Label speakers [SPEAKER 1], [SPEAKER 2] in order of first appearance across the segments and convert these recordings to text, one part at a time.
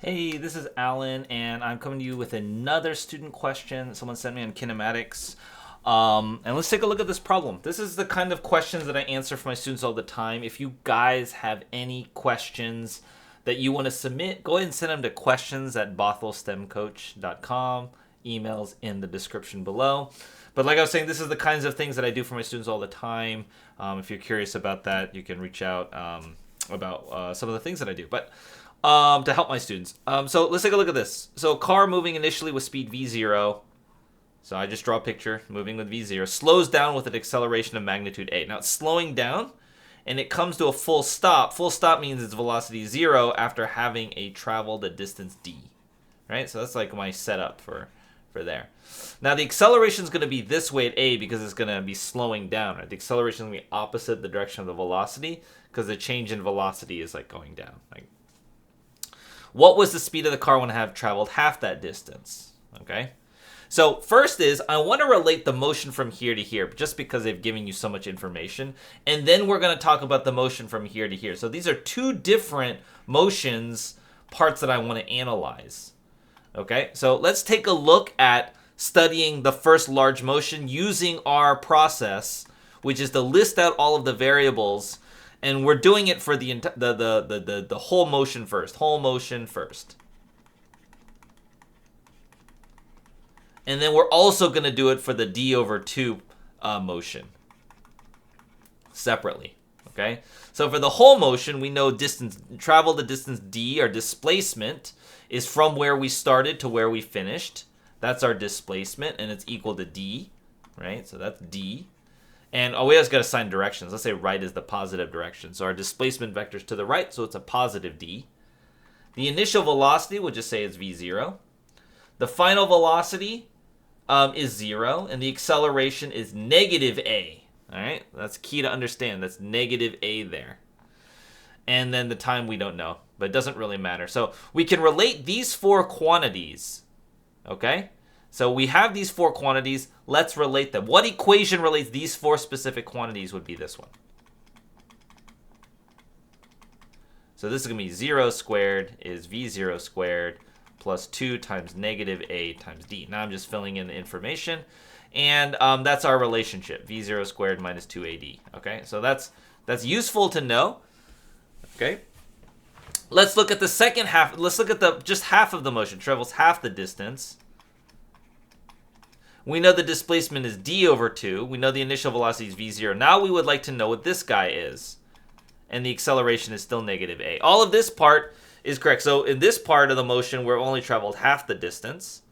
[SPEAKER 1] Hey, this is Alan, and I'm coming to you with another student question that someone sent me on kinematics. And let's take a look at this problem. This is the kind of questions that I answer for my students all the time. If you guys have any questions that you want to submit, go ahead and send them to questions@bothellstemcoach.com. Emails in the description below. But like I was saying, this is the kinds of things that I do for my students all the time. If you're curious about that, you can reach out about some of the things that I do. But to help my students. So let's take a look at this. So a car moving initially with speed v0. So I just draw a picture, moving with v0. Slows down with an acceleration of magnitude a. Now it's slowing down, and it comes to a full stop. Full stop means its velocity 0 after having traveled a distance d. Right? So that's like my setup for there. Now the acceleration is going to be this way at a because it's going to be slowing down. Right? The acceleration is going to be opposite the direction of the velocity because the change in velocity is like going down. What was the speed of the car when I have traveled half that distance? Okay. So first is I want to relate the motion from here to here just because they've given you so much information. And then we're going to talk about the motion from here to here. So these are two different motions parts that I want to analyze. Okay. So let's take a look at studying the first large motion using our process, which is to list out all of the variables. And we're doing it for the whole motion first. Whole motion first. And then we're also going to do it for the d/2 motion separately. Okay. So for the whole motion, we know distance, travel the distance d, our displacement, is from where we started to where we finished. That's our displacement, and it's equal to d. Right. So that's d. And we always got to assign directions. Let's say right is the positive direction. So our displacement vector is to the right, so it's a positive d. The initial velocity, we'll just say it's v0. The final velocity is 0, and the acceleration is negative a. All right, that's key to understand. That's negative a there. And then the time we don't know, but it doesn't really matter. So we can relate these four quantities, okay? So we have these four quantities. Let's relate them. What equation relates these four specific quantities would be this one. So this is going to be 0 squared is v0 squared plus 2 times negative a times d. Now I'm just filling in the information. And that's our relationship, v0 squared minus 2ad. Okay, so that's useful to know. Okay. Let's look at the second half. Let's look at just half of the motion. Travels half the distance. We know the displacement is d/2. We know the initial velocity is v0. Now we would like to know what this guy is. And the acceleration is still negative a. All of this part is correct. So in this part of the motion, we've only traveled half the distance.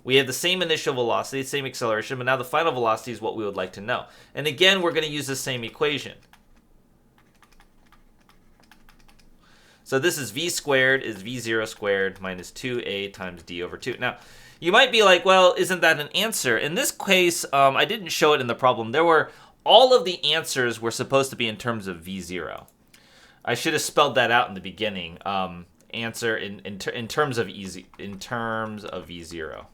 [SPEAKER 1] We have the same initial velocity, same acceleration, but now the final velocity is what we would like to know. And again, we're going to use the same equation. So this is v squared is v0 squared minus 2a times d/2. Now, you might be like, well, isn't that an answer? In this case, I didn't show it in the problem. All of the answers were supposed to be in terms of v0. I should have spelled that out in the beginning. Answer in terms of v0.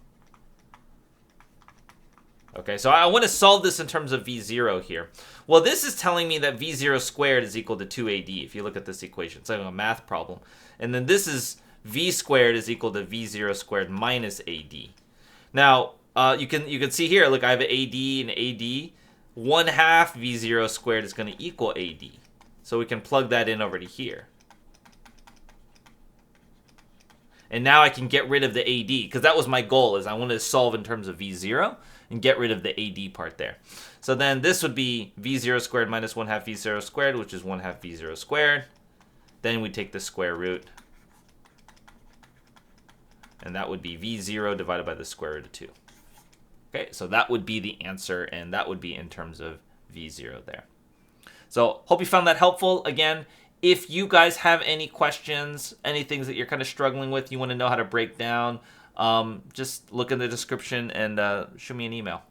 [SPEAKER 1] Okay, so I want to solve this in terms of v0 here. Well, this is telling me that v0 squared is equal to 2ad. If you look at this equation, it's like a math problem. And then this is v squared is equal to v0 squared minus ad. Now, you can see here, look, I have an ad and ad. 1/2 v0 squared is going to equal ad. So we can plug that in over to here. And now I can get rid of the ad, because that was my goal, is I wanted to solve in terms of v0 and get rid of the ad part there. So then this would be v0 squared minus 1/2 v0 squared, which is 1/2 v0 squared. Then we take the square root. And that would be v0 divided by the square root of 2. Okay, so that would be the answer, and that would be in terms of v0 there. So hope you found that helpful. Again, if you guys have any questions, any things that you're kind of struggling with, you want to know how to break down, just look in the description and shoot me an email.